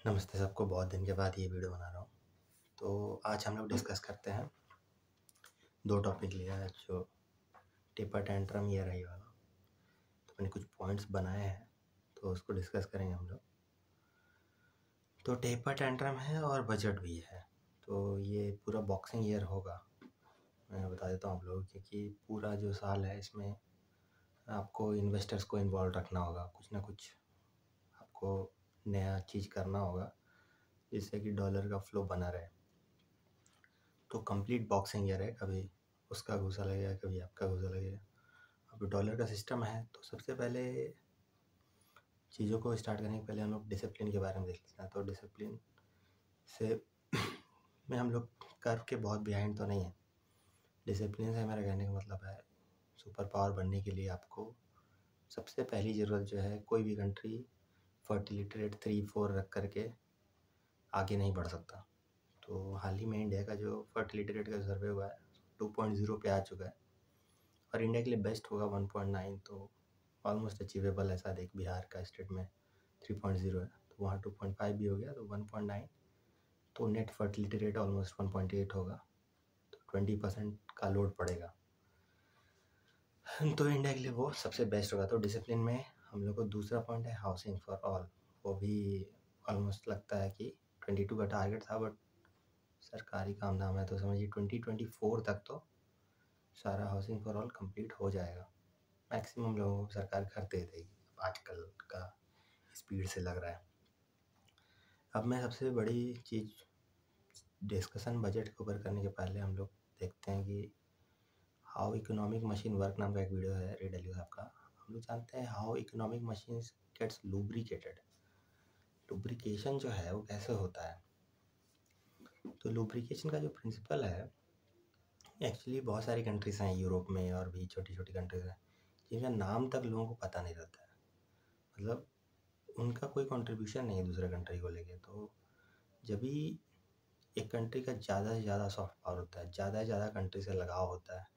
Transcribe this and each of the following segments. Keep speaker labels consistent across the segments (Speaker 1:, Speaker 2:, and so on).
Speaker 1: नमस्ते सबको, बहुत दिन के बाद ये वीडियो बना रहा हूँ। तो आज हम लोग डिस्कस करते हैं, 2 टॉपिक लिया है जो टेपर टेंट्रम ये रही वाला। तो मैंने कुछ पॉइंट्स बनाए हैं तो उसको डिस्कस करेंगे हम लोग। तो टेपर टेंट्रम है और बजट भी है, तो ये पूरा बॉक्सिंग ईयर होगा। मैं बता देता हूँ आप लोगों को कि पूरा जो साल है इसमें आपको इन्वेस्टर्स को इन्वॉल्व रखना होगा, कुछ ना कुछ आपको नया चीज़ करना होगा जिससे कि डॉलर का फ्लो बना रहे। तो कंप्लीट बॉक्सिंग ईयर है, कभी उसका घूसा लगेगा, कभी आपका घूसा लगेगा। अब डॉलर का सिस्टम है तो सबसे पहले चीज़ों को स्टार्ट करने के पहले हम लोग डिसिप्लिन के बारे में देख लेते हैं। तो डिसिप्लिन से में हम लोग कर्व के बहुत बिहाइंड तो नहीं है। डिसिप्लिन से मेरा कहने का मतलब है, सुपर पावर बनने के लिए आपको सबसे पहली ज़रूरत जो है, कोई भी कंट्री फर्टिलिटी रेट 3-4 रख करके आगे नहीं बढ़ सकता। तो हाल ही में इंडिया का जो फर्टिलिटी रेट का सर्वे हुआ है 2.0 पे आ चुका है और इंडिया के लिए बेस्ट होगा 1.9, तो ऑलमोस्ट अचीवेबल है। शायद एक बिहार का स्टेट में 3.0 है तो वहाँ 2.5 भी हो गया, तो 1.9, तो नेट फर्टिलिटी रेट ऑलमोस्ट 1.8 होगा, तो 20% का लोड पड़ेगा। तो इंडिया के लिए वो सबसे बेस्ट होगा। तो डिसिप्लिन में हम लोग को दूसरा पॉइंट है हाउसिंग फॉर ऑल। वो भी ऑलमोस्ट लगता है कि 22 का टारगेट था, बट सरकारी काम धाम है तो समझिए 2024 तक तो सारा हाउसिंग फॉर ऑल कंप्लीट हो जाएगा। मैक्सिमम लोगों को सरकार घर दे देगी आजकल का स्पीड से लग रहा है। अब मैं सबसे बड़ी चीज़ डिस्कशन बजट के ऊपर करने के पहले हम लोग देखते हैं कि हाउ इकोनॉमिक मशीन वर्क नाम का एक वीडियो है रेड साहब का। हम लोग जानते हैं how economic machine gets lubricated. Lubrication जो है वो कैसे होता है, तो लुब्रिकेशन का जो प्रिंसिपल है, एक्चुअली बहुत सारी कंट्रीज़ हैं यूरोप में और भी छोटी छोटी कंट्रीज़ हैं जिनका नाम तक लोगों को पता नहीं रहता है। मतलब उनका कोई कंट्रीब्यूशन नहीं है दूसरे कंट्री को लेके। तो जब भी एक कंट्री का ज़्यादा से ज़्यादा सॉफ्ट पावर होता है, ज़्यादा से ज़्यादा कंट्री से लगाव होता है,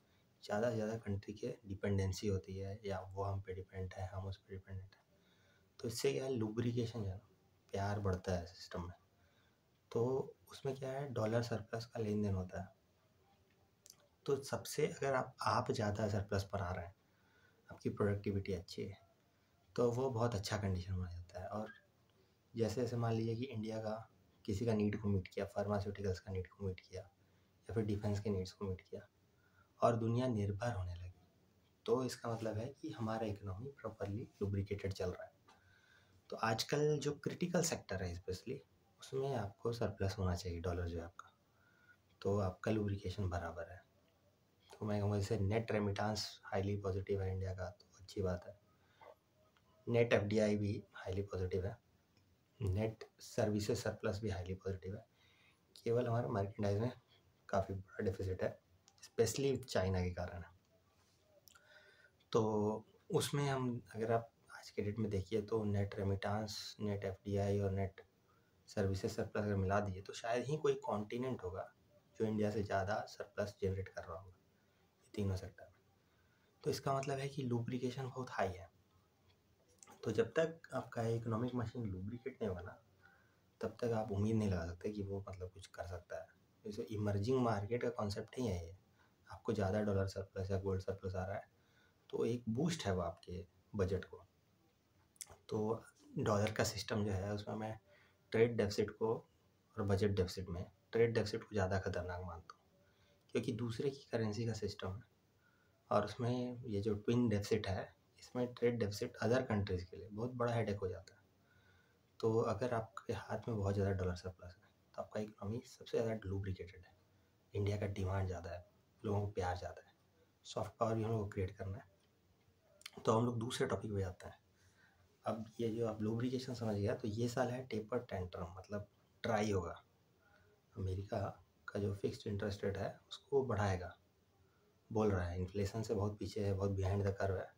Speaker 1: ज़्यादा से ज़्यादा कंट्री के डिपेंडेंसी होती है, या वो हम पे डिपेंड है, हम उस पर डिपेंडेंट है, तो इससे क्या है, लुब्रिकेशन जो है ना, प्यार बढ़ता है सिस्टम में। तो उसमें क्या है, डॉलर सरप्लस का लेन देन होता है। तो सबसे अगर आप ज़्यादा सरप्लस पर आ रहे हैं, आपकी प्रोडक्टिविटी अच्छी है, तो वो बहुत अच्छा कंडीशन माना जाता है। और जैसे जैसे मान लीजिए कि इंडिया का किसी का नीड को मीट किया, फार्मास्यूटिकल्स का नीड को मीट किया, या फिर डिफेंस के नीड्स को मीट किया और दुनिया निर्भर होने लगी, तो इसका मतलब है कि हमारा इकोनॉमी प्रॉपरली लुब्रिकेटेड चल रहा है। तो आजकल जो क्रिटिकल सेक्टर है स्पेशली, उसमें आपको सरप्लस होना चाहिए डॉलर जो है आपका, तो आपका लुब्रिकेशन बराबर है। तो मैं कहूँगा जैसे नेट रेमिटांस हाईली पॉजिटिव है इंडिया का, तो अच्छी बात है। नेट एफडीआई भी हाईली पॉजिटिव है, नेट सर्विसेज सरप्लस भी हाईली पॉजिटिव है। केवल हमारे मर्केंडाइज में काफ़ी बड़ा डेफिसिट है, स्पेशली चाइना के कारण। तो उसमें हम अगर आप आज के डेट में देखिए तो नेट रेमिटांस, नेट एफडीआई और नेट सर्विसेज सरप्लस अगर मिला दिए तो शायद ही कोई कॉन्टिनेंट होगा जो इंडिया से ज़्यादा सरप्लस जनरेट कर रहा होगा ये तीनों सेक्टर में। तो इसका मतलब है कि लुब्रिकेशन बहुत हाई है। तो जब तक आपका इकोनॉमिक मशीन लुब्रिकेट नहीं होगा ना, तब तक आप उम्मीद नहीं लगा सकते कि वो मतलब कुछ कर सकता है। जैसे इमर्जिंग मार्केट का कॉन्सेप्ट ही है ये। आपको ज़्यादा डॉलर सरप्लस या गोल्ड सरप्लस आ रहा है तो एक बूस्ट है वो आपके बजट को। तो डॉलर का सिस्टम जो है उसमें मैं ट्रेड डेफिसिट को और बजट डेफिसिट में ट्रेड डेफिसिट को ज़्यादा खतरनाक मानता हूँ, क्योंकि दूसरे की करेंसी का सिस्टम है और उसमें ये जो ट्विन डेफिसिट है, इसमें ट्रेड डेफिसिट अदर कंट्रीज़ के लिए बहुत बड़ा हेडेक हो जाता है। तो अगर आपके हाथ में बहुत ज़्यादा डॉलर सरप्लस है तो आपका इकोनॉमी सबसे ज़्यादा लुब्रिकेटेड है, इंडिया का डिमांड ज़्यादा है, लोगों को प्यार ज़्यादा है, सॉफ्ट पावर भी हम लोग को क्रिएट करना है। तो हम लोग दूसरे टॉपिक पे जाते हैं। अब ये जो आप लुब्रिकेशन समझ गया, तो ये साल है टेपर टेंट्रम, मतलब ट्राई होगा। अमेरिका का जो फिक्स्ड इंटरेस्ट रेट है उसको बढ़ाएगा, बोल रहा है, इन्फ्लेशन से बहुत पीछे है, बहुत बिहाइंड द कर्व है,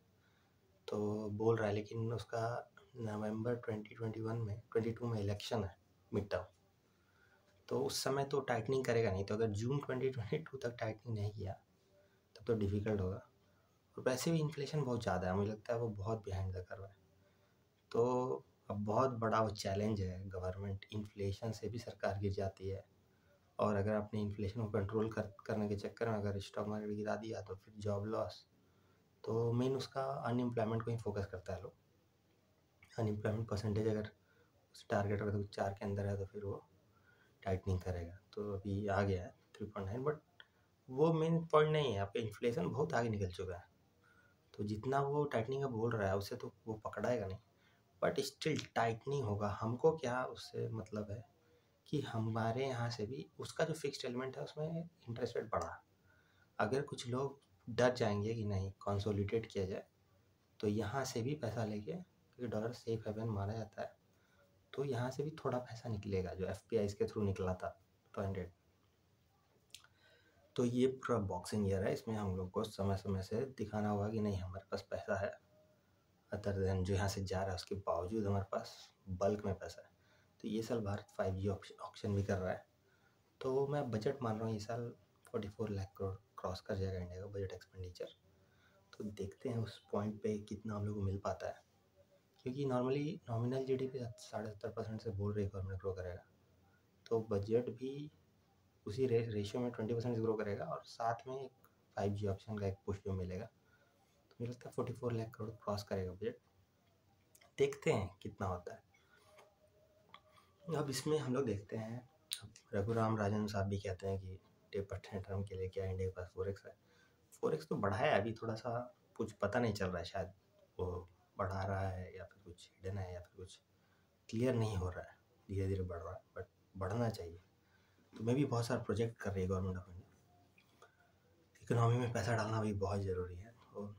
Speaker 1: तो बोल रहा है। लेकिन उसका नवंबर 2021 में 22 में इलेक्शन है, मिड टर्म, तो उस समय तो टाइटनिंग करेगा नहीं। तो अगर जून 2022 तक टाइटनिंग नहीं किया तब तो डिफ़िकल्ट होगा। और वैसे भी इन्फ्लेशन बहुत ज़्यादा है, मुझे लगता है वो बहुत बिहाइंड द कर्व है। तो अब बहुत बड़ा वो चैलेंज है, गवर्नमेंट इन्फ्लेशन से भी सरकार गिर जाती है, और अगर आपने इन्फ्लेशन को कंट्रोल करने के चक्कर में अगर स्टॉक मार्केट गिरा दिया तो फिर जॉब लॉस। तो मेन उसका अनएम्प्लॉयमेंट को ही फोकस करता है लोग। अनएम्प्लॉयमेंट परसेंटेज अगर उस टारगेट अगर 4 के अंदर है तो फिर वो टाइटनिंग करेगा। तो अभी आ गया है 3.9, बट वो मेन पॉइंट नहीं है। आपका इन्फ्लेशन बहुत आगे निकल चुका है, तो जितना वो टाइटनिंग का बोल रहा है उससे तो वो पकड़ाएगा नहीं, बट स्टिल टाइटनिंग होगा। हमको क्या उससे मतलब है कि हमारे यहाँ से भी उसका जो फिक्स्ड एलिमेंट है उसमें इंटरेस्ट रेट बढ़ा। अगर कुछ लोग डर जाएंगे कि नहीं कंसोलिडेट किया जाए, तो यहाँ से भी पैसा लेके, क्योंकि डॉलर सेफ हेवन माना जाता है, तो यहाँ से भी थोड़ा पैसा निकलेगा जो एफपीआई के थ्रू निकला था 200। तो ये पूरा बॉक्सिंग ईयर है, इसमें हम लोग को समय समय से दिखाना होगा कि नहीं हमारे पास पैसा है, अदर देन जो यहाँ से जा रहा है उसके बावजूद हमारे पास बल्क में पैसा है। तो ये साल भारत 5G ऑक्शन भी कर रहा है, तो मैं बजट मान रहा हूँ ये साल 44 लाख करोड़ क्रॉस कर जाएगा इंडिया का बजट एक्सपेंडिचर। तो देखते हैं उस पॉइंट पे कितना हम लोग को मिल पाता है, क्योंकि नॉर्मली नॉमिनल जीडीपी 70.5% से बोल रही है गवर्नमेंट ग्रो करेगा, तो बजट भी उसी रेशियो में 20% ग्रो करेगा, और साथ में एक 5G ऑप्शन का एक पुश जो मिलेगा, तो मुझे लगता है 44 लाख करोड़ क्रॉस करेगा बजट। देखते हैं कितना होता है। अब इसमें हम लोग देखते हैं, रघुराम राजन साहब भी कहते हैं कि टेपर टेंट्रम के लिए क्या इंडिया के पास फोरेक्स है। फोरेक्स तो बढ़ा है, अभी थोड़ा सा कुछ पता नहीं चल रहा है, शायद वो बढ़ा रहा है या फिर कुछ हिडन है या फिर कुछ क्लियर नहीं हो रहा है, धीरे धीरे बढ़ रहा है, बट बढ़ना चाहिए। तो मैं भी बहुत सारा प्रोजेक्ट कर रही है गवर्नमेंट ऑफ इंडिया, इकोनॉमी में पैसा डालना भी बहुत ज़रूरी है। तो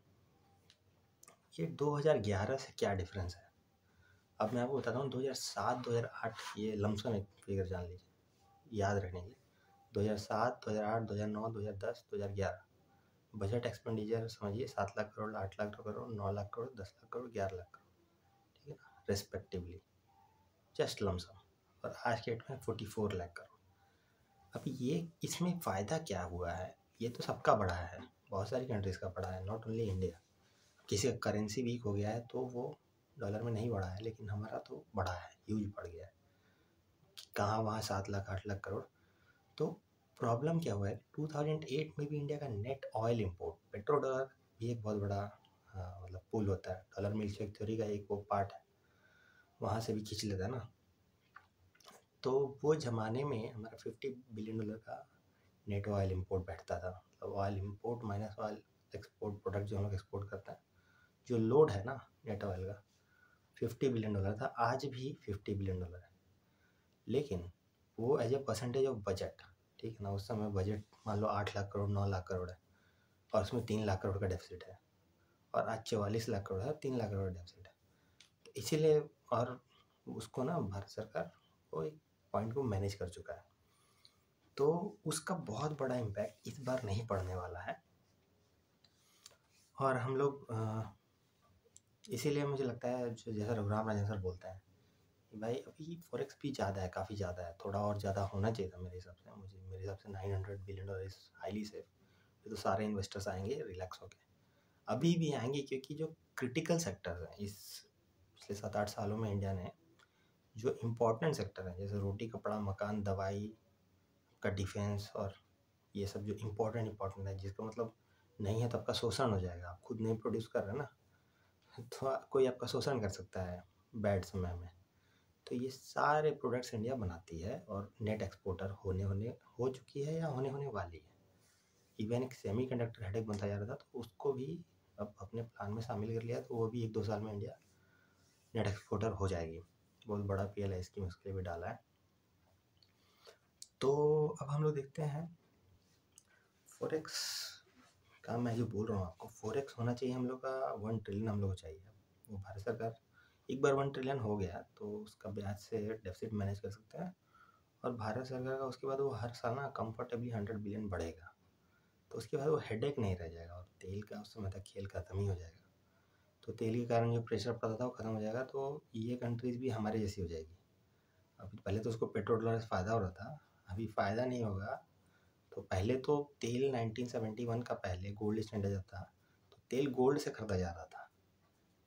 Speaker 1: ये 2011 से क्या डिफरेंस है, अब मैं आपको बताता हूँ। 2007-2008 ये लमसम एक फिगर जान लीजिए याद रखने के लिए। 2007, 2008, 2009, 2010, 2011 बजट एक्सपेंडिचर समझिए 7 लाख करोड़, 8 लाख करोड़, 9 लाख करोड़, 10 लाख करोड़, 11 लाख करोड़, ठीक है ना, रेस्पेक्टिवली, जस्ट लमसम। और आज के डेट में 44 लाख करोड़। अब ये इसमें फ़ायदा क्या हुआ है, ये तो सबका बढ़ा है, बहुत सारी कंट्रीज़ का बढ़ा है, नॉट ओनली इंडिया। किसी का करेंसी वीक हो गया है तो वो डॉलर में नहीं बढ़ा है, लेकिन हमारा तो बढ़ा है, ह्यूज बढ़ गया है। कहाँ वहाँ 7 लाख 8 लाख करोड़। तो प्रॉब्लम क्या हुआ है, 2008 में भी इंडिया का net oil import, petro dollar भी एक बहुत बड़ा मतलब पुल होता है, डॉलर मिल्कशेक थ्योरी का एक वो पार्ट है, वहाँ से भी खींच लेता है ना। तो वो ज़माने में हमारा $50 बिलियन का नेट ऑयल इंपोर्ट बैठता था, मतलब oil import minus oil export, product जो हम लोग एक्सपोर्ट करते हैं, जो लोड है ना नेट ऑयल का $50 बिलियन था। आज भी $50 बिलियन है, लेकिन वो as a percentage of budget, ठीक है ना, उस समय बजट मान लो 8 लाख करोड़ 9 लाख करोड़ है, और उसमें 3 लाख करोड़ का डेफिसिट है, और आज 44 लाख करोड़ है, 3 लाख करोड़ डेफिसिट है। तो इसीलिए, और उसको ना भारत सरकार वो एक पॉइंट को मैनेज कर चुका है, तो उसका बहुत बड़ा इम्पैक्ट इस बार नहीं पड़ने वाला है। और हम लोग इसीलिए मुझे लगता है जो जैसा रघुराम राजन सर बोलते हैं कि भाई अभी फॉरेक्स भी ज़्यादा है, काफ़ी ज़्यादा है, थोड़ा और ज़्यादा होना चाहिए था मेरे हिसाब से। मेरे हिसाब से $900 बिलियन इज़ हाईली सेफ। तो सारे इन्वेस्टर्स आएंगे रिलैक्स होके, अभी भी आएंगे, क्योंकि जो क्रिटिकल सेक्टर्स हैं इस पिछले 7-8 सालों में इंडिया ने, जो इम्पोर्टेंट सेक्टर हैं जैसे रोटी कपड़ा मकान दवाई का, डिफेंस, और ये सब जो इम्पोर्टेंट है, जिसका मतलब नहीं है तो आपका शोषण हो जाएगा, आप खुद नहीं प्रोड्यूस कर रहे ना, तो कोई आपका शोषण कर सकता है बैड समय में। तो ये सारे प्रोडक्ट्स इंडिया बनाती है और नेट एक्सपोर्टर हो चुकी है या होने वाली है। इवन एक सेमीकंडक्टर हेडेक बनता जा रहा था, तो उसको भी अब अपने प्लान में शामिल कर लिया, तो वो भी 1-2 साल में इंडिया नेट एक्सपोर्टर हो जाएगी। बहुत बड़ा PLI स्कीम उसके लिए भी डाला है। तो अब हम लोग देखते हैं फॉरेक्स का, मैं जो बोल रहा हूँ आपको, फॉरेक्स होना चाहिए हम लोग का 1 ट्रिलियन हम लोग को चाहिए। वो भारत सरकार एक बार 1 ट्रिलियन हो गया तो उसका ब्याज से डेफिसिट मैनेज कर सकते हैं, और भारत सरकार का उसके बाद वो हर साल ना कंफर्टेबली 100 बिलियन बढ़ेगा, तो उसके बाद वो हेडेक नहीं रह जाएगा, और तेल का उस समय तक खेल खत्म ही हो जाएगा। तो तेल के कारण जो प्रेशर पड़ता था वो खत्म हो जाएगा, तो ये कंट्रीज़ भी हमारे जैसी हो जाएगी। अभी पहले तो उसको पेट्रोल डॉलर से फ़ायदा हो रहा था, अभी फ़ायदा नहीं होगा। तो पहले तो तेल 1971 का पहले गोल्ड स्टैंडर्ड जब था, तो तेल गोल्ड से ख़रीदा जा रहा था,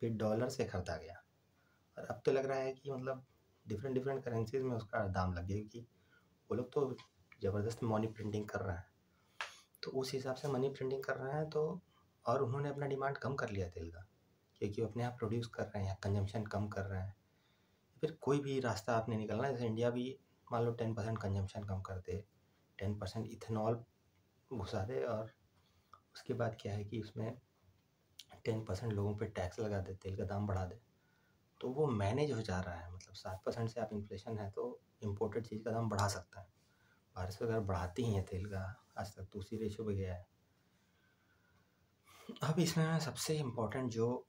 Speaker 1: फिर डॉलर से ख़रीदा गया, और अब तो लग रहा है कि मतलब डिफरेंट डिफरेंट करेंसीज में उसका दाम लग गया, कि वो लोग तो ज़बरदस्त मनी प्रिंटिंग कर रहे हैं। तो उस हिसाब से मनी प्रिंटिंग कर रहे हैं, तो और उन्होंने अपना डिमांड कम कर लिया तेल का, क्योंकि वो अपने आप प्रोड्यूस कर रहे हैं, कंजम्पशन कम कर रहे हैं। फिर कोई भी रास्ता आपने निकलना है, जैसे इंडिया भी मान लो 10% कंजम्पशन कम कर दे, 10% इथेनॉल घुसा दे, और उसके बाद क्या है कि उसमें 10% लोगों पे टैक्स लगा दे, तेल का दाम बढ़ा दे, तो वो मैनेज हो जा रहा है। मतलब 7% से आप इन्फ्लेशन है तो इम्पोर्टेड चीज़ का दाम बढ़ा सकता है। भारत सरकार बढ़ाती ही है तेल का, आज तक तो उसी रेशो पे गया है। अब इसमें सबसे इम्पोर्टेंट जो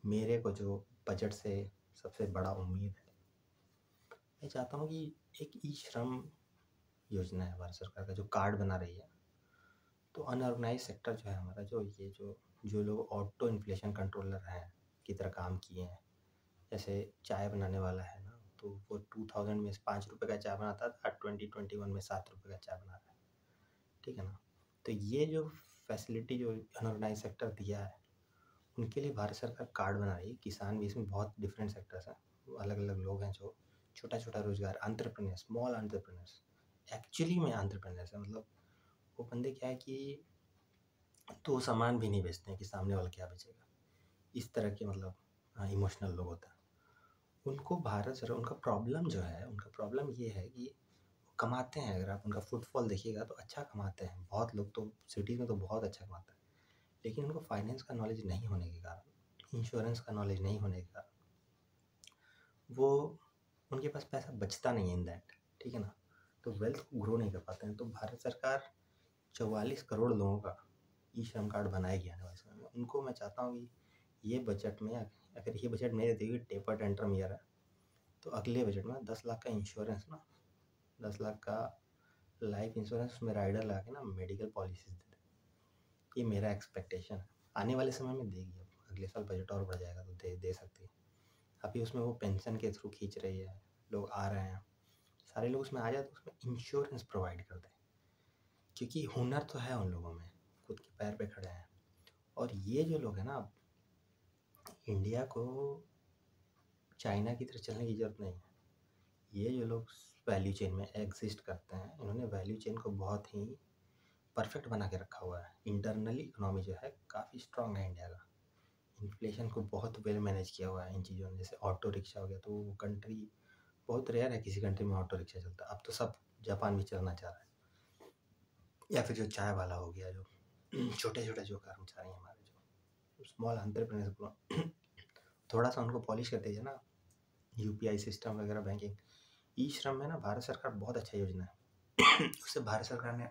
Speaker 1: मेरे को जो बजट से सबसे बड़ा उम्मीद है, मैं चाहता हूँ कि एक ई श्रम योजना है भारत सरकार का, जो कार्ड बना रही है। तो अनऑर्गेनाइज सेक्टर जो है हमारा, जो ये जो लोग ऑटो इन्फ्लेशन कंट्रोलर हैं की तरह काम किए हैं, जैसे चाय बनाने वाला है ना, तो वो 2000 में 5 रुपये का चाय बनाता था, 2021 में 7 रुपये का चाय बना रहा है, ठीक है ना। तो ये जो फैसिलिटी जो अनऑर्गेनाइज सेक्टर दिया है, उनके लिए भारत सरकार कार्ड बना रही है। किसान भी इसमें बहुत डिफरेंट सेक्टर्स हैं, अलग अलग लोग हैं जो छोटा छोटा रोजगार, एंटरप्रेन्योर, स्मॉल एंटरप्रेन्योर्स, एक्चुअली में एंटरप्रेन्योर्स है। मतलब वो बंदे क्या है कि तो सामान भी नहीं बेचते हैं कि सामने वाला क्या बेचेगा, इस तरह के मतलब इमोशनल लोग होते हैं। उनको भारत सरकार, उनका प्रॉब्लम जो है, उनका प्रॉब्लम ये है कि वो कमाते हैं, अगर आप उनका फुटफॉल देखिएगा तो अच्छा कमाते हैं, बहुत लोग तो सिटी में तो बहुत अच्छा कमाते हैं, लेकिन उनको फाइनेंस का नॉलेज नहीं होने के कारण, इंश्योरेंस का नॉलेज नहीं होने के कारण, वो उनके पास पैसा बचता नहीं है इन दैट, ठीक है ना। तो वेल्थ को ग्रो नहीं कर पाते हैं। तो भारत सरकार 44 करोड़ लोगों का ई श्रम कार्ड बनाएगी आने वाले समय में। उनको मैं चाहता हूँ कि ये बजट में, अगर ये बजट मेरे देखिए टेपर टेंट्रम ईयर है, तो अगले बजट में 10 लाख का इंश्योरेंस ना, 10 लाख का लाइफ इंश्योरेंस, उसमें राइडर लगा के ना मेडिकल पॉलिसीज दे दे। ये मेरा एक्सपेक्टेशन है। आने वाले समय में देगी, अब अगले साल बजट और बढ़ जाएगा तो दे सकती है। अभी उसमें वो पेंशन के थ्रू खींच रही है, लोग आ रहे हैं, सारे लोग उसमें आ जाए तो उसमें इंश्योरेंस प्रोवाइड कर दें, क्योंकि हुनर तो है उन लोगों में, खुद के पैर पे खड़े हैं। और ये जो लोग हैं ना, इंडिया को चाइना की तरह चलने की ज़रूरत नहीं है। ये जो लोग वैल्यू चेन में एग्जिस्ट करते हैं, इन्होंने वैल्यू चेन को बहुत ही परफेक्ट बना के रखा हुआ है। इंटरनली इकोनॉमी जो है काफ़ी स्ट्रांग है इंडिया का, इन्फ्लेशन को बहुत वेल मैनेज किया हुआ है इन चीज़ों ने। जैसे ऑटो रिक्शा हो गया, तो वो कंट्री बहुत रेयर है किसी कंट्री में ऑटो रिक्शा चलता है, अब तो सब जापान भी चलना चाह रहा है। या फिर जो चाय वाला हो गया, जो छोटे छोटे जो कर्मचारी हैं हमारे, जो स्मॉल एंटरप्रेन्योर्स को थोड़ा सा उनको पॉलिश कर दीजिए ना, यूपीआई सिस्टम वगैरह, बैंकिंग। ई श्रम में ना भारत सरकार बहुत अच्छा योजना है। उससे भारत सरकार ने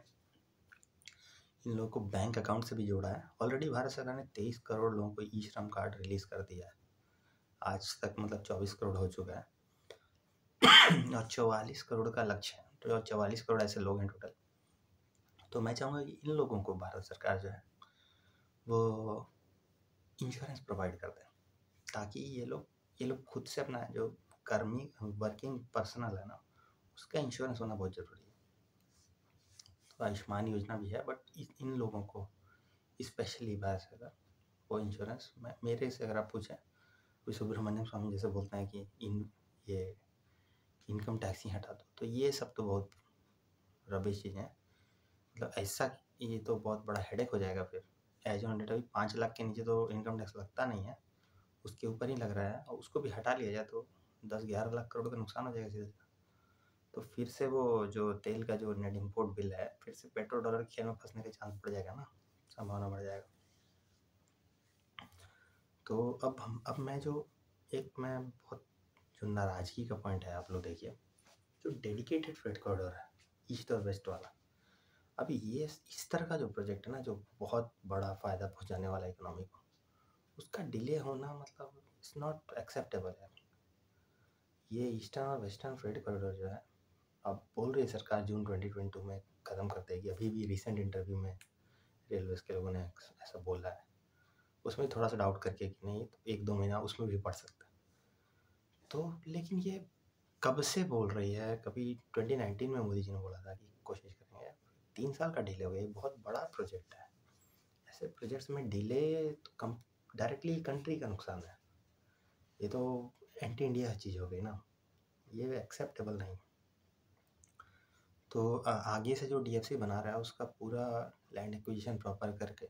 Speaker 1: इन लोगों को बैंक अकाउंट से भी जोड़ा है। ऑलरेडी भारत सरकार ने 23 करोड़ लोगों को ई श्रम कार्ड रिलीज कर दिया है आज तक, मतलब 24 करोड़ हो चुका है और 44 करोड़ का लक्ष्य है, तो 44 करोड़ ऐसे लोग हैं टोटल। तो मैं चाहूँगा कि इन लोगों को भारत सरकार जो है वो इंश्योरेंस प्रोवाइड कर दे, ताकि ये लोग खुद से अपना जो कर्मी वर्किंग पर्सनल है ना, उसका इंश्योरेंस होना बहुत ज़रूरी है। तो आयुष्मान योजना भी है, बट इन लोगों को स्पेशली भारत सरकार वो इंश्योरेंस, मेरे से अगर आप पूछें, कोई सुब्रमण्यम स्वामी जैसे बोलते हैं कि ये इनकम टैक्स ही हटा दो, तो ये सब तो बहुत रबिश चीज़ें हैं। मतलब ऐसा, ये तो बहुत बड़ा हेडेक हो जाएगा फिर। एज ऑन डेट अभी 5 लाख के नीचे तो इनकम टैक्स लगता नहीं है, उसके ऊपर ही लग रहा है, और उसको भी हटा लिया जाए तो 10-11 लाख करोड़ का नुकसान हो जाएगा सीधे। तो फिर से वो जो तेल का जो नेट इम्पोर्ट बिल है, फिर से पेट्रोल डॉलर के खेल में फंसने का चांस बढ़ जाएगा ना, संभावना बढ़ जाएगा। तो अब मैं बहुत जो नाराज़गी का पॉइंट है, आप लोग देखिए, जो डेडिकेटेड फ्रेट कॉरिडोर है ईस्ट और वेस्ट वाला, अभी ये इस तरह का जो प्रोजेक्ट है ना, जो बहुत बड़ा फ़ायदा पहुंचाने वाला इकोनॉमी को, उसका डिले होना मतलब इट्स नॉट एक्सेप्टेबल है। ये ईस्टर्न और वेस्टर्न फ्रेट कॉरिडोर जो है, अब बोल रही है सरकार जून 2022 में ख़त्म कर देगी। अभी भी रिसेंट इंटरव्यू में रेलवेज़ के लोगों ने ऐसा बोला है, उसमें थोड़ा सा डाउट करके कि नहीं, तो 1-2 महीना उसमें भी पड़ सकता है। तो लेकिन ये कब से बोल रही है, कभी 2019 में मोदी जी ने बोला था कि कोशिश करेंगे, 3 साल का डिले हो गया। ये बहुत बड़ा प्रोजेक्ट है, ऐसे प्रोजेक्ट्स में डिले तो कम डायरेक्टली कंट्री का नुकसान है। ये तो एंटी इंडिया चीज़ हो गई ना, ये एक्सेप्टेबल नहीं। तो आगे से जो डीएफसी बना रहा है उसका पूरा लैंड एक्विजिशन प्रॉपर करके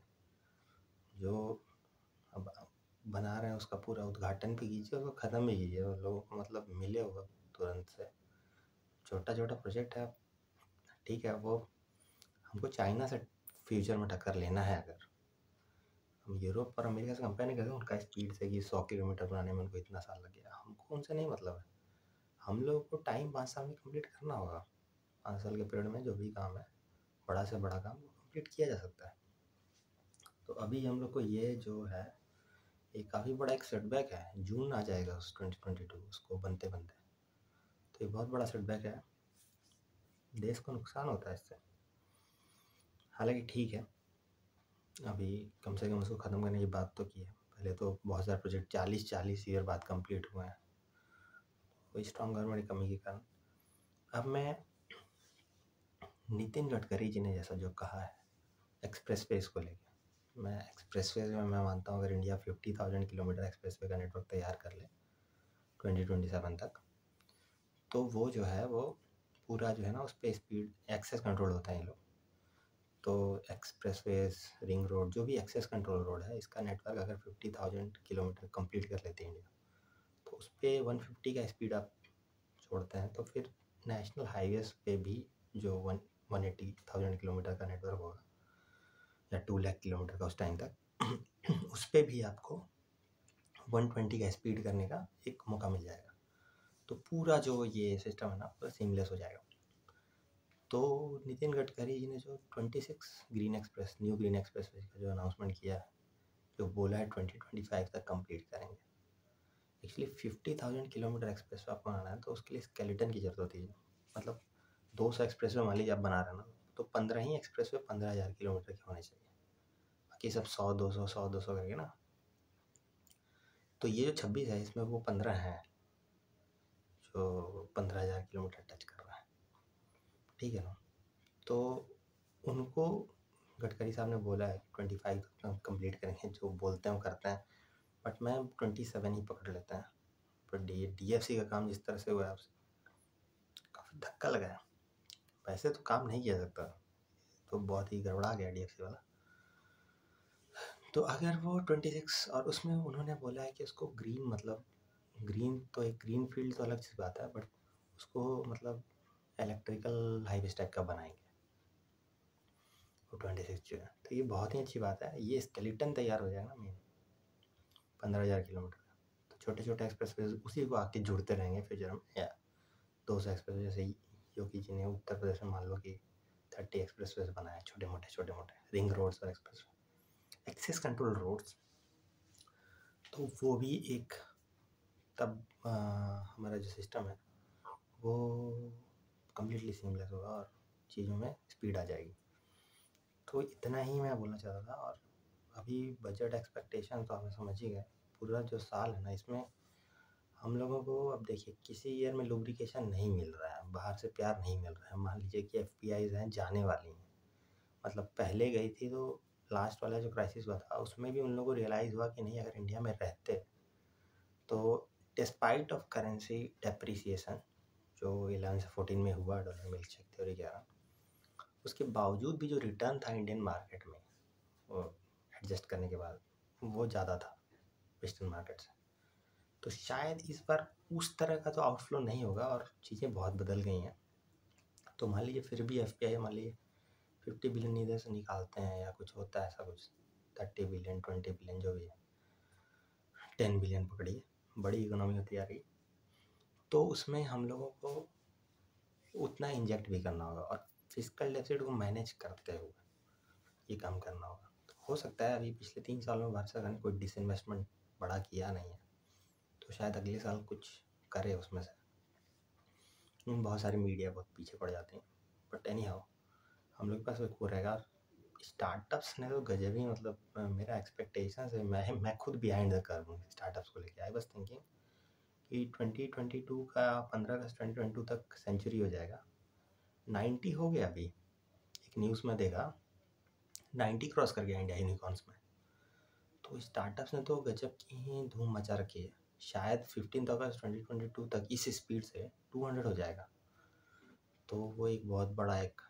Speaker 1: जो अब बना रहे हैं उसका पूरा उद्घाटन भी कीजिए, उसको ख़त्म भी कीजिए, लोगों को मतलब मिले होगा तुरंत से। छोटा छोटा प्रोजेक्ट है, ठीक है, वो हमको चाइना से फ्यूचर में टक्कर लेना है। अगर हम यूरोप और अमेरिका से कंपेयर नहीं करते उनका स्पीड से कि 100 किलोमीटर बनाने में उनको इतना साल लग गया, हमको उनसे नहीं मतलब है। हम लोग को टाइम 5 साल में कंप्लीट करना होगा। 5 साल के पीरियड में जो भी काम है, बड़ा से बड़ा काम कंप्लीट किया जा सकता है। तो अभी हम लोग को ये जो है ये काफ़ी बड़ा एक सेटबैक है। जून आ जाएगा उस 2022 उसको बनते बनते, तो ये बहुत बड़ा सेटबैक है, देश को नुकसान होता है इससे। हालांकि ठीक है, अभी कम से कम उसको ख़त्म करने की बात तो की है। पहले तो बहुत सारे प्रोजेक्ट 40 ईयर बाद कंप्लीट हुए हैं, कोई स्ट्रॉन्ग गवर्नमेंट की कमी के कारण। अब मैं नितिन गडकरी जी ने जैसा जो कहा है एक्सप्रेस वेज को लेके, मैं एक्सप्रेस वेज में मैं मानता हूँ अगर इंडिया 50,000 किलोमीटर एक्सप्रेस वे का नेटवर्क तैयार कर ले 2027 तक, तो वो जो है वो पूरा जो है ना उस पर स्पीड एक्सेस कंट्रोल होता है ये लोग। तो एक्सप्रेस वेज, रिंग रोड, जो भी एक्सेस कंट्रोल रोड है, इसका नेटवर्क अगर 50,000 किलोमीटर कंप्लीट कर लेते हैं इंडिया, तो उस पर 150 का स्पीड आप छोड़ते हैं, तो फिर नेशनल हाईवेज पे भी जो 180,000 किलोमीटर का नेटवर्क होगा या 2 लाख किलोमीटर का उस टाइम तक उस पर भी आपको 120 का स्पीड करने का एक मौका मिल जाएगा। तो पूरा जो ये सिस्टम है ना पूरा सीमलेस हो जाएगा। तो नितिन गडकरी जी ने जो 26 green express, new green express way का जो अनाउंसमेंट किया है, जो बोला है 2025 तक कंप्लीट करेंगे। एक्चुअली 50,000 किलोमीटर एक्सप्रेस वे आपको बनाना है तो उसके लिए स्केलेटन की ज़रूरत होती है। मतलब 200 एक्सप्रेस वे मान लीजिए आप बना रहे हैं ना, तो 15 ही एक्सप्रेस वे 15,000 किलोमीटर के होने चाहिए, बाकी सब 100 200 करके ना। तो ये जो 26 है इसमें वो 15 हैं जो 15,000 किलोमीटर टच कर रहा है, ठीक है ना। तो उनको गडकरी साहब ने बोला है 25 तक कंप्लीट करेंगे, जो बोलते हैं वो करते हैं, बट मैं 27 ही पकड़ लेते हैं। पर डीएफसी का काम जिस तरह से हुआ है काफ़ी धक्का लगा है। वैसे तो काम नहीं किया सकता, तो बहुत ही गड़बड़ा गया डीएफसी वाला। तो अगर वो 26 और उसमें उन्होंने बोला है कि उसको ग्रीन, मतलब ग्रीन तो एक ग्रीन फील्ड तो अलग सी बात है, बट उसको मतलब इलेक्ट्रिकल हाईवे टाइप का बनाएंगे वो 26 जो है। तो ये बहुत ही अच्छी बात है, ये स्केलेटन तैयार हो जाएगा मेन 15,000 किलोमीटर का। तो छोटे छोटे एक्सप्रेस वे उसी को आके जुड़ते रहेंगे फ्यूचर में, या 200 एक्सप्रेस वे, जैसे योगी जी ने उत्तर प्रदेश में मान लो कि 30 एक्सप्रेस वे बनाए छोटे मोटे रिंग रोड्स और एक्सप्रेस एक्सेस कंट्रोल रोड्स। तो वो भी एक तब हमारा जो सिस्टम है वो कम्प्लीटली सीमलेस होगा और चीज़ों में स्पीड आ जाएगी। तो इतना ही मैं बोलना चाहता था। और अभी बजट एक्सपेक्टेशन तो हमें समझ ही गए, पूरा जो साल है ना इसमें हम लोगों को, अब देखिए किसी ईयर में लुब्रिकेशन नहीं मिल रहा है, बाहर से प्यार नहीं मिल रहा है। मान लीजिए कि एफपीआईज हैं जाने वाली हैं, मतलब पहले गई थी, तो लास्ट वाला जो क्राइसिस हुआ था उसमें भी उन लोगों को रियलाइज़ हुआ कि नहीं, अगर इंडिया में रहते तो डिस्पाइट ऑफ करेंसी डेप्रिसिएशन जो 11 से 14 में हुआ डॉलर मिल्कशेक थ्योरी के कारण, उसके बावजूद भी जो रिटर्न था इंडियन मार्केट में वो एडजस्ट करने के बाद वो ज़्यादा था वेस्टर्न मार्केट से। तो शायद इस बार उस तरह का तो आउटफ्लो नहीं होगा और चीज़ें बहुत बदल गई हैं। तो मान लीजिए फिर भी एफपीआई मान लीजिए 50 बिलियन इधर से निकालते हैं या कुछ होता है ऐसा कुछ, 30 बिलियन 20 बिलियन जो भी है, 10 बिलियन पकड़िए, बड़ी इकोनॉमी होती जा रही, तो उसमें हम लोगों को उतना इंजेक्ट भी करना होगा और फिस्कल डेफिसिट को मैनेज करते हुए ये काम करना होगा। तो हो सकता है अभी पिछले 3 सालों में भारत सरकार ने कोई डिसइन्वेस्टमेंट बड़ा किया नहीं है, तो शायद अगले साल कुछ करे उसमें से। बहुत सारी मीडिया बहुत पीछे पड़ जाते हैं, बट एनी हाउ हम लोग के पास एक वो रहेगा। स्टार्टअप्स ने तो गजब ही, मतलब मेरा एक्सपेक्टेशन है, मैं खुद बिहाइंड द कर्व हूँ स्टार्टअप्स को लेके। आई वाज थिंकिंग कि 2022 का 15 अगस्त 2022 तक सेंचुरी हो जाएगा। 90 हो गया अभी, एक न्यूज़ में देखा 90 क्रॉस कर गया इंडिया यूनिकॉर्न्स में। तो स्टार्टअप्स ने तो गजब की ही धूम मचा रखी है। शायद 15 अगस्त 2022 तक इस स्पीड से 200 हो जाएगा। तो वो एक बहुत बड़ा एक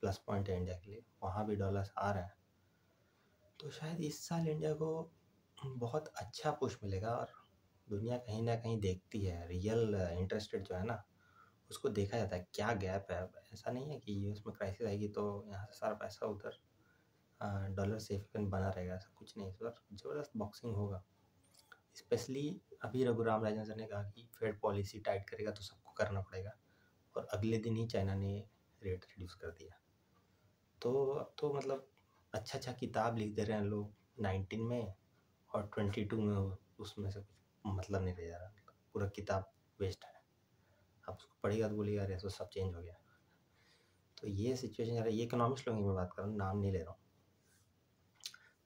Speaker 1: प्लस पॉइंट है इंडिया के लिए, वहाँ भी डॉलर्स आ रहे हैं। तो शायद इस साल इंडिया को बहुत अच्छा पुश मिलेगा और दुनिया कहीं ना कहीं देखती है, रियल इंटरेस्ट रेट जो है ना उसको देखा जाता है क्या गैप है। अब ऐसा नहीं है कि यूएस में क्राइसिस आएगी तो यहाँ से सारा पैसा उधर डॉलर सेफ बना रहेगा, ऐसा कुछ नहीं। इस बार ज़बरदस्त बॉक्सिंग होगा। स्पेशली अभी रघुराम राजन सर ने कहा कि फेड पॉलिसी टाइट करेगा तो सबको करना पड़ेगा, और अगले दिन ही चाइना ने रेट रिड्यूस कर दिया। तो अब तो मतलब अच्छा अच्छा किताब लिख दे रहे हैं लोग 19 में, और 22 में उसमें से कुछ मतलब नहीं रह जा रहा, मतलब पूरा किताब वेस्ट है। आप उसको पढ़ेगा तो बोलिएगा अरे तो सब चेंज हो गया। तो ये सिचुएशन चल रहा है, ये इकोनॉमिक्स लोगों की मैं बात कर रहा हूँ, नाम नहीं ले रहा हूँ।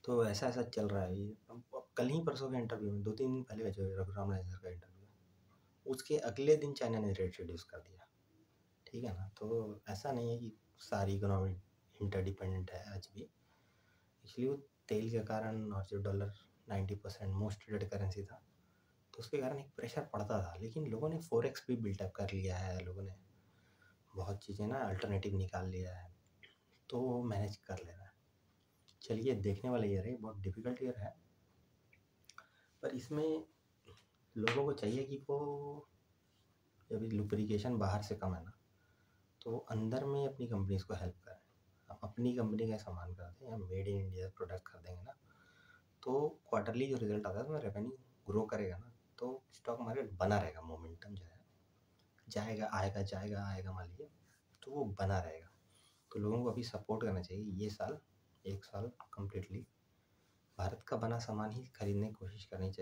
Speaker 1: तो ऐसा ऐसा चल रहा है। ये अब कल ही परसों के इंटरव्यू में 2-3 दिन पहले जो रघुराम राजन सर का इंटरव्यू, उसके अगले दिन चाइना ने रेट रिड्यूस कर दिया। ठीक है ना, तो ऐसा नहीं है कि सारी इकोनॉमी इंटरडिपेंडेंट है आज भी। इसलिए वो तेल के कारण और जो डॉलर 90% मोस्ट ट्रेडेड करेंसी था, तो उसके कारण एक प्रेशर पड़ता था। लेकिन लोगों ने फॉरेक्स भी बिल्टअप कर लिया है, लोगों ने बहुत चीज़ें ना अल्टरनेटिव निकाल लिया है, तो वो मैनेज कर ले रहा है। चलिए देखने वाला ईयर है, बहुत डिफिकल्ट ईयर है, पर इसमें लोगों को चाहिए कि वो जब लुब्रिकेशन बाहर से कम है ना, तो अंदर में अपनी कंपनीज को हेल्प करें। आप अपनी कंपनी का सामान कर दें या मेड इन इंडिया प्रोडक्ट कर देंगे ना, तो क्वार्टरली जो रिजल्ट आता है उसमें रेवेन्यू ग्रो करेगा ना, तो स्टॉक मार्केट बना रहेगा, मोमेंटम जो है जाएगा आएगा जाएगा आएगा मान लीजिए, तो वो बना रहेगा। तो लोगों को अभी सपोर्ट करना चाहिए, ये साल 1 साल कम्प्लीटली भारत का बना सामान ही खरीदने की कोशिश करनी चाहिए।